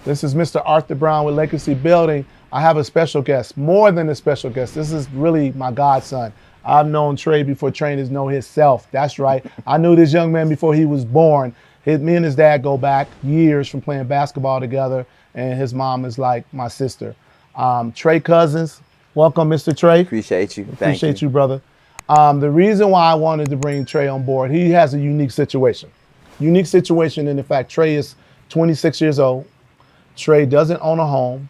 This is Mr. Arthur Brown with Legacy Building. I have a special guest, more than a special guest. This is really my godson. I've known Trey before trainers know himself. That's right. I knew this young man before he was born. Me and his dad go back years from playing basketball together, and his mom is like my sister. Trey Cousins, welcome, Mr. Trey. Appreciate you. Appreciate you, brother. The reason why I wanted to bring Trey on board, he has a unique situation. Unique situation in the fact Trey is 26 years old. Trey doesn't own a home.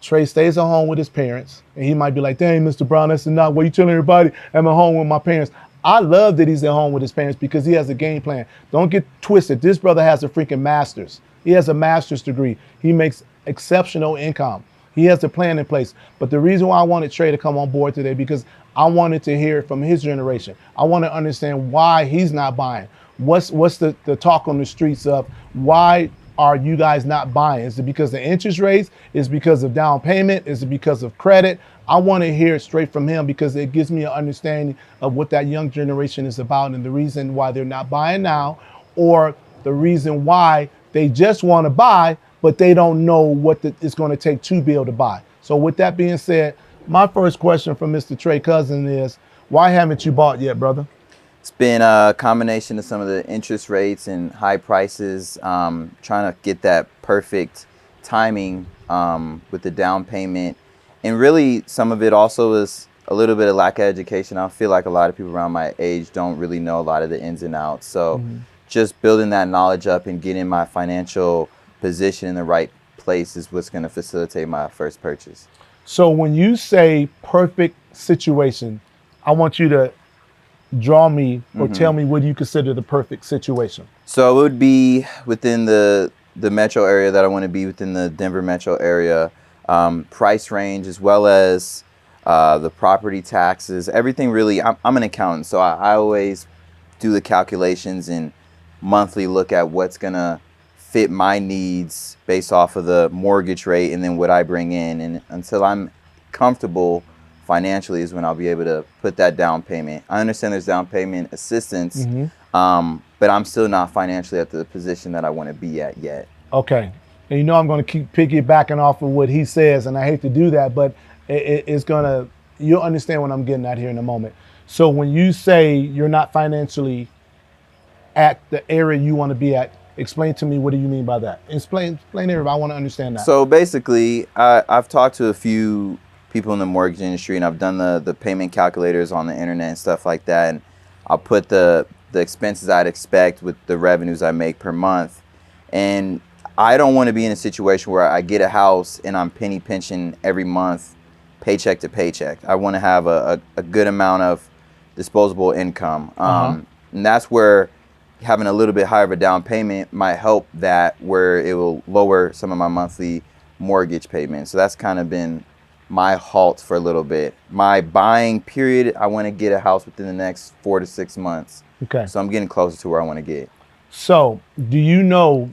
Trey stays at home with his parents. And he might be like, dang, Mr. Brown, that's not what you telling everybody. I'm at home with my parents. I love that he's at home with his parents because he has a game plan. Don't get twisted. This brother has a freaking master's. He has a master's degree. He makes exceptional income. He has a plan in place. But the reason why I wanted Trey to come on board today, because I wanted to hear from his generation. I want to understand why he's not buying. What's the talk on the streets of why are you guys not buying? Is it because of interest rates? Is it because of down payment? Is it because of credit? I want to hear it straight from him because it gives me an understanding of what that young generation is about and the reason why they're not buying now, or the reason why they just want to buy, but they don't know what it's going to take to be able to buy. So with that being said, my first question from Mr. Trey Cousins is, why haven't you bought yet, brother? It's been a combination of some of the interest rates and high prices, trying to get that perfect timing with the down payment. And really, some of it also is a little bit of lack of education. I feel like a lot of people around my age don't really know a lot of the ins and outs. So just building that knowledge up and getting my financial position in the right place is what's going to facilitate my first purchase. So when you say perfect situation, I want you to draw me or tell me what you consider the perfect situation. So it would be within the metro area that I want to be within, the Denver metro area, price range, as well as the property taxes, everything really. I'm an accountant, so I always do the calculations and monthly look at what's going to fit my needs based off of the mortgage rate and then what I bring in. And until I'm comfortable financially is when I'll be able to put that down payment. I understand there's down payment assistance, but I'm still not financially at the position that I want to be at yet. Okay. And you know I'm going to keep piggybacking off of what he says, and I hate to do that, but it's going to, you'll understand what I'm getting at here in a moment. So when you say you're not financially at the area you want to be at, explain to me, what do you mean by that? Explain to everybody. I want to understand that. So basically, I've talked to a few people in the mortgage industry, and I've done the payment calculators on the internet and stuff like that. And I'll put the expenses I'd expect with the revenues I make per month. And I don't want to be in a situation where I get a house and I'm penny pinching every month, paycheck to paycheck. I want to have a good amount of disposable income. And that's where having a little bit higher of a down payment might help that, where it will lower some of my monthly mortgage payments. So that's kind of been my halt for a little bit. My buying period, I want to get a house within the next 4 to 6 months. Okay. So I'm getting closer to where I want to get. So do you know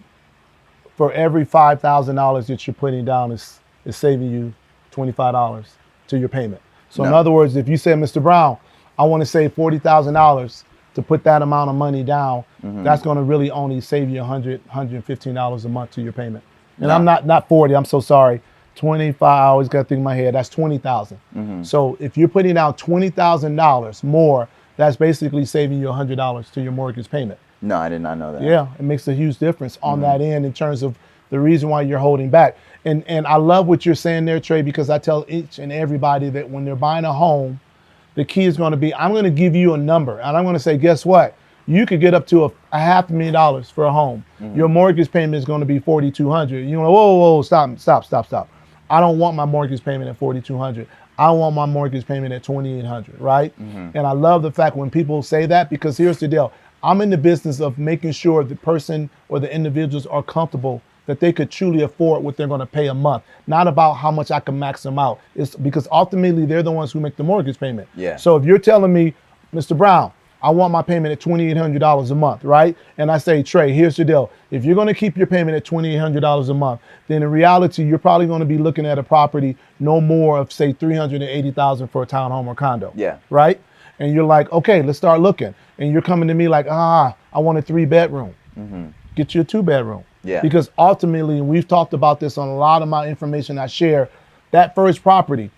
for every $5,000 that you're putting down is saving you $25 to your payment? So in other words, if you say, Mr. Brown, I want to save $40,000 to put that amount of money down, that's going to really only save you $100, $115 a month to your payment. And I'm not 40, I'm so sorry. 25, I always got to think in my head, that's 20,000. So if you're putting out $20,000 more, that's basically saving you $100 to your mortgage payment. No, I did not know that. Yeah, it makes a huge difference on that end in terms of the reason why you're holding back. And I love what you're saying there, Trey, because I tell each and everybody that when they're buying a home, the key is going to be, I'm going to give you a number, and I'm going to say, guess what? You could get up to a $500,000 for a home. Your mortgage payment is going to be $4,200. You know, whoa, stop. I don't want my mortgage payment at $4,200. I want my mortgage payment at $2,800, right? And I love the fact when people say that, because here's the deal. I'm in the business of making sure the person or the individuals are comfortable that they could truly afford what they're going to pay a month. Not about how much I can max them out. It's because ultimately they're the ones who make the mortgage payment. Yeah. So if you're telling me, Mr. Brown, I want my payment at $2,800 a month, right? And I say, Trey, here's the deal. If you're going to keep your payment at $2,800 a month, then in reality, you're probably going to be looking at a property no more of, say, $380,000 for a townhome or condo. Yeah. Right? And you're like, okay, let's start looking. And you're coming to me like, I want a 3-bedroom. Get you a 2-bedroom. Yeah. Because ultimately, and we've talked about this on a lot of my information I share, that first property,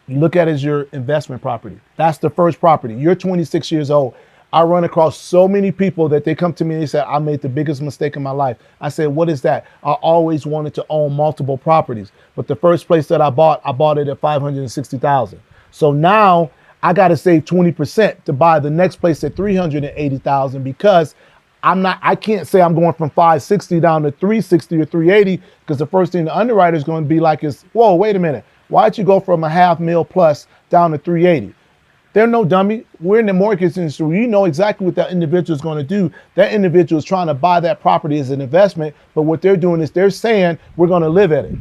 you look at it as your investment property. That's the first property. You're 26 years old. I run across so many people that they come to me and they say, I made the biggest mistake in my life. I said, what is that? I always wanted to own multiple properties. But the first place that I bought it at $560,000. So now I got to save 20% to buy the next place at $380,000 because I can't say I'm going from 560 down to 360 or 380 because the first thing the underwriter is going to be like is, whoa, wait a minute. Why'd you go from a $500,000 plus down to 380? They're no dummy. We're in the mortgage industry. You know exactly what that individual is going to do. That individual is trying to buy that property as an investment, but what they're doing is they're saying we're going to live at it.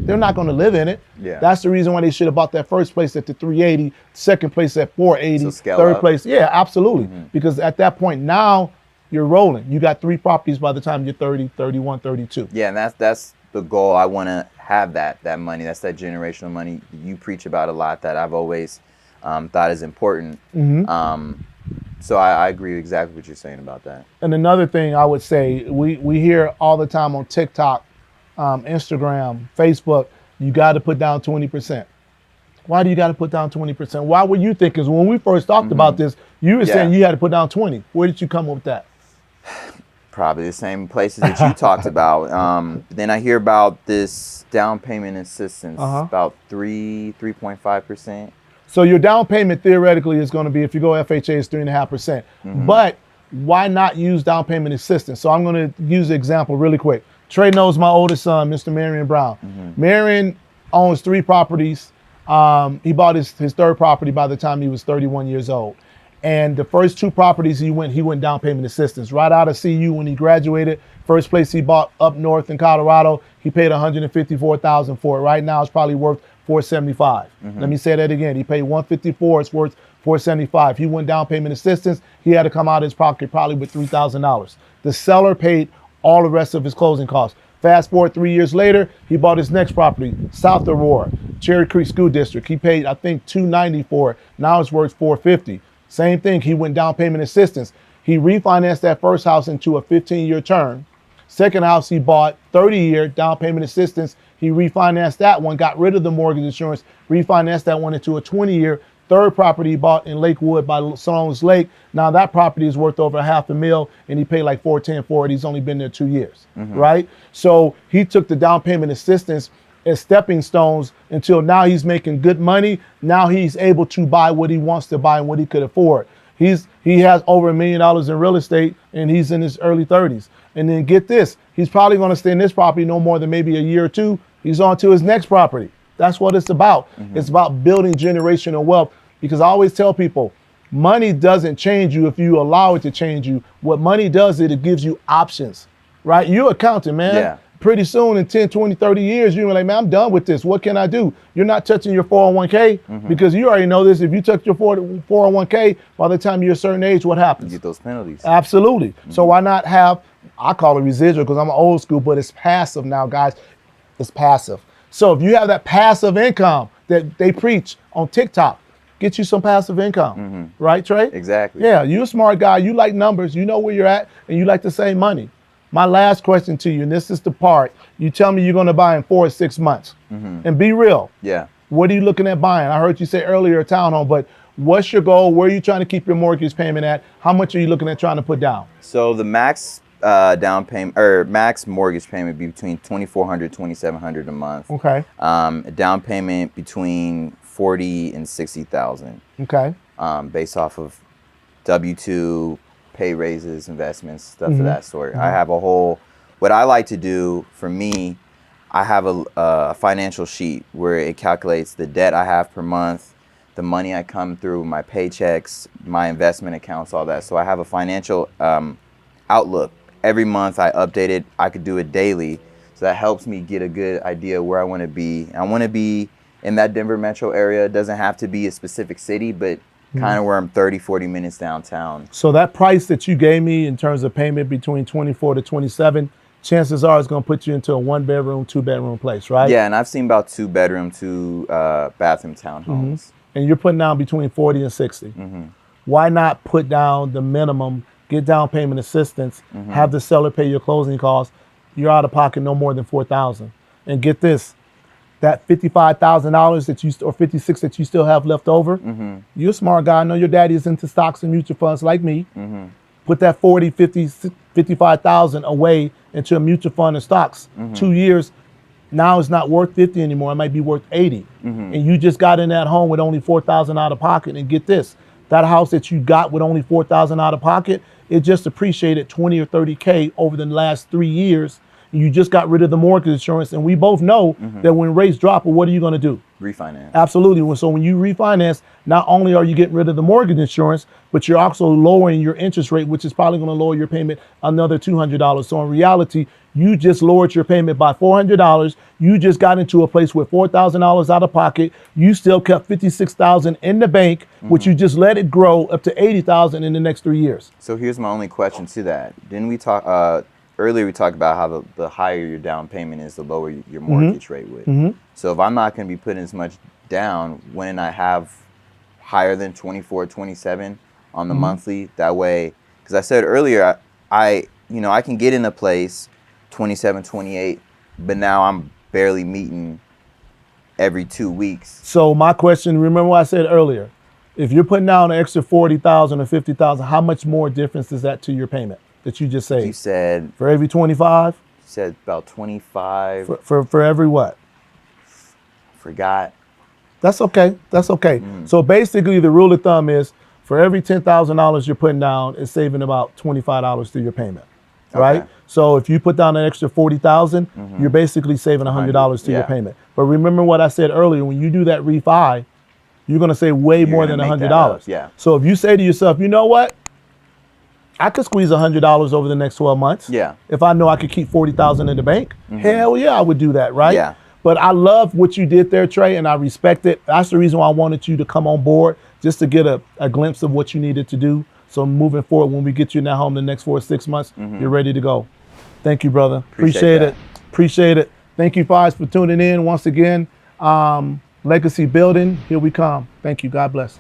They're not going to live in it. Yeah. That's the reason why they should have bought that first place at the 380, second place at 480, So third up. place. Yeah, absolutely. Because at that point now you're rolling. You got 3 properties by the time you're 30, 31, 32. Yeah, and that's the goal. I want to have that money. That's that generational money you preach about a lot that I've always thought is important. So I agree exactly what you're saying about that. And another thing I would say, we hear all the time on TikTok, Instagram, Facebook, you got to put down 20%. Why do you got to put down 20%? Why were you thinking? 'Cause when we first talked about this, you were saying you had to put down 20. Where did you come up with that? Probably the same places that you talked about. Then I hear about this down payment assistance, about 3.5%. So your down payment theoretically is going to be, if you go FHA, it's 3.5%. But why not use down payment assistance? So I'm going to use an example really quick. Trey knows my oldest son, Mr. Marion Brown. Marion owns 3 properties. He bought his third property by the time he was 31 years old. And the first 2 properties he went down payment assistance. Right out of CU when he graduated, first place he bought up north in Colorado, he paid $154,000 for it. Right now it's probably worth $475. Let me say that again. He paid $154, it's worth $475. He went down payment assistance, he had to come out of his pocket probably with $3,000. The seller paid all the rest of his closing costs. Fast forward 3 years later, he bought his next property, South Aurora, Cherry Creek School District. He paid, I think, $290 for it. Now it's worth $450. Same thing, he went down payment assistance. He refinanced that first house into a 15-year term. Second house he bought, 30-year down payment assistance. He refinanced that one, got rid of the mortgage insurance, refinanced that one into a 20-year. Third property he bought in Lakewood by Sloan's Lake. Now that property is worth over $500,000 and he paid like $410 for it. He's only been there 2 years, right? So he took the down payment assistance as stepping stones until now he's making good money. Now he's able to buy what he wants to buy and what he could afford. He has over $1 million in real estate and he's in his early 30s. And then get this, he's probably going to stay in this property no more than maybe a year or 2. He's on to his next property. That's what it's about. It's about building generational wealth, because I always tell people, money doesn't change you if you allow it to change you. What money does is it gives you options, right? You're accounting, man. Yeah. Pretty soon in 10, 20, 30 years, you're like, man, I'm done with this. What can I do? You're not touching your 401k because you already know this. If you touch your 401k, by the time you're a certain age, what happens? You get those penalties. Absolutely. So why not have, I call it residual because I'm old school, but it's passive now, guys. It's passive. So if you have that passive income that they preach on TikTok, get you some passive income, right, Trey? Exactly. Yeah, you're a smart guy. You like numbers. You know where you're at, and you like to save money. My last question to you, and this is the part, you tell me you're going to buy in 4 or 6 months, and be real. Yeah. What are you looking at buying? I heard you say earlier a townhome, but what's your goal? Where are you trying to keep your mortgage payment at? How much are you looking at trying to put down? So the max down payment or max mortgage payment be between $2,400, $2,700 a month. Okay. Down payment between $40,000 and $60,000. Okay. Based off of W-2, pay raises, investments, stuff of that sort. I have a whole. What I like to do for me, I have a financial sheet where it calculates the debt I have per month, the money I come through, my paychecks, my investment accounts, all that. So I have a financial outlook. Every month I update it. I could do it daily. So that helps me get a good idea where I want to be. I want to be in that Denver metro area. It doesn't have to be a specific city, but kind of where I'm 30, 40 minutes downtown. So that price that you gave me in terms of payment between 24 to 27, chances are it's going to put you into a 1-bedroom, 2-bedroom place, right? Yeah, and I've seen about 2-bedroom, 2-bathroom townhomes. And you're putting down between 40 and 60. Why not put down the minimum, get down payment assistance, have the seller pay your closing costs, you're out of pocket no more than $4,000. And get this, that $55,000 that you or $56,000 that you still have left over, you're a smart guy. I know your daddy is into stocks and mutual funds like me. Put that 40, 50, 55,000 away into a mutual fund and stocks. 2 years, now it's not worth 50 anymore. It might be worth 80. And you just got in that home with only 4,000 out of pocket. And get this, that house that you got with only 4,000 out of pocket, it just appreciated 20 or 30K over the last 3 years. You just got rid of the mortgage insurance, and we both know that when rates drop, well, what are you going to do? Refinance. Absolutely. So when you refinance, not only are you getting rid of the mortgage insurance, but you're also lowering your interest rate, which is probably going to lower your payment another $200. So in reality, you just lowered your payment by $400. You just got into a place with $4,000 out of pocket. You still kept $56,000 in the bank, which you just let it grow up to $80,000 in the next 3 years. So here's my only question to that. Didn't we talk? Earlier we talked about how the higher your down payment is, the lower your mortgage rate would. So if I'm not going to be putting as much down when I have higher than 24, 27 on the monthly, that way, because I said earlier, I can get in a place 27, 28, but now I'm barely meeting every 2 weeks. So my question, remember what I said earlier, if you're putting down an extra 40,000 or 50,000, how much more difference is that to your payment that you just saved? You said for every 25? You said about 25. For every what? Forgot. That's okay. That's okay. So basically the rule of thumb is for every $10,000 you're putting down, it's saving about $25 to your payment. Right? Okay. So if you put down an extra 40,000, you're basically saving $100 to your payment. But remember what I said earlier, when you do that refi, you're going to save way more than $100. Yeah. So if you say to yourself, you know what? I could squeeze $100 over the next 12 months. Yeah. If I know I could keep 40,000 in the bank, hell yeah, I would do that, right? Yeah. But I love what you did there, Trey, and I respect it. That's the reason why I wanted you to come on board, just to get a glimpse of what you needed to do. So moving forward, when we get you in that home the next 4 or 6 months, you're ready to go. Thank you, brother. Appreciate it. Appreciate it. Thank you, guys, for tuning in once again. Legacy building, here we come. Thank you. God bless.